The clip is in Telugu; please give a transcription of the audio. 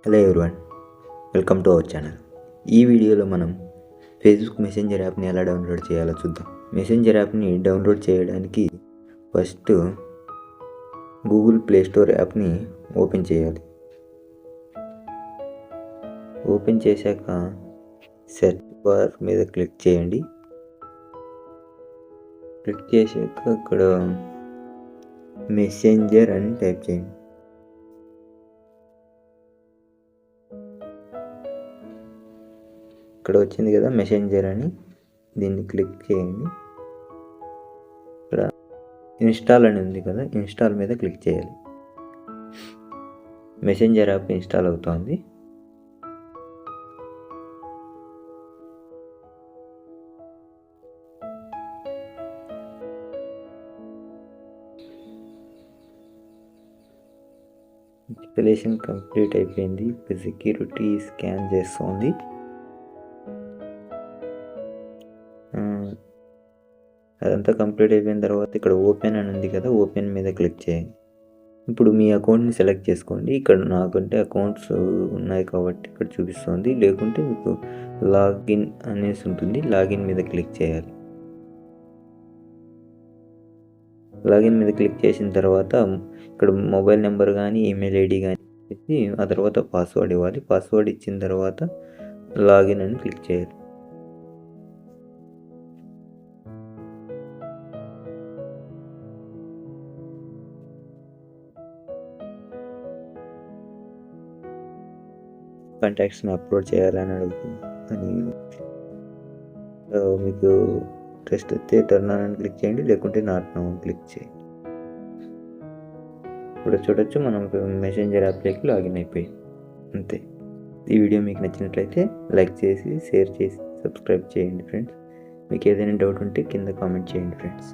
Hello everyone, welcome to our channel. ఈ వీడియోలో మనం ఫేస్బుక్ మెసెంజర్ యాప్ని ఎలా డౌన్లోడ్ చేయాలో చూద్దాం. మెసెంజర్ యాప్ని డౌన్లోడ్ చేయడానికి ఫస్ట్ గూగుల్ ప్లే స్టోర్ యాప్ని ఓపెన్ చేయాలి. ఓపెన్ చేశాక సెర్చ్ బార్ మీద క్లిక్ చేయండి. క్లిక్ చేశాక ఇక్కడ మెసెంజర్ అని టైప్ చేయండి. ఇక్కడ వచ్చింది కదా మెసెంజర్ అని, దీన్ని క్లిక్ చేయండి. ఇక్కడ ఇన్స్టాల్ అని ఉంది కదా, ఇన్స్టాల్ మీద క్లిక్ చేయాలి. మెసెంజర్ యాప్ ఇన్స్టాల్ అవుతుంది. ఇన్స్టాలేషన్ కంప్లీట్ అయిపోయింది. సెక్యూరిటీ స్కాన్ చేస్తుంది. అదంతా కంప్లీట్ అయిపోయిన తర్వాత ఇక్కడ ఓపెన్ అని ఉంది కదా, ఓపెన్ మీద క్లిక్ చేయండి. ఇప్పుడు మీ అకౌంట్ని సెలెక్ట్ చేసుకోండి. ఇక్కడ నాకంటే అకౌంట్స్ ఉన్నాయి కాబట్టి ఇక్కడ చూపిస్తుంది, లేకుంటే మీకు లాగిన్ అనేసి ఉంటుంది. లాగిన్ మీద క్లిక్ చేయాలి. లాగిన్ మీద క్లిక్ చేసిన తర్వాత ఇక్కడ మొబైల్ నెంబర్ కానీ ఈమెయిల్ ఐడి కానీ ఇచ్చి ఆ తర్వాత పాస్వర్డ్ ఇవ్వాలి. పాస్వర్డ్ ఇచ్చిన తర్వాత లాగిన్ అని క్లిక్ చేయాలి. కాంటాక్ట్స్ని అప్లోడ్ చేయాలని అడుగుతుంది. అని మీకు ఇంట్రెస్ట్ అయితే టర్న్ ఆన్ అని క్లిక్ చేయండి, లేకుంటే నాట్ నౌ అని క్లిక్ చేయండి. ఇప్పుడు చూడొచ్చు మనం మెసెంజర్ యాప్లోకి లాగిన్ అయిపోయింది. అంతే. ఈ వీడియో మీకు నచ్చినట్లయితే లైక్ చేసి, షేర్ చేసి, సబ్స్క్రైబ్ చేయండి ఫ్రెండ్స్. మీకు ఏదైనా డౌట్ ఉంటే కింద కామెంట్ చేయండి ఫ్రెండ్స్.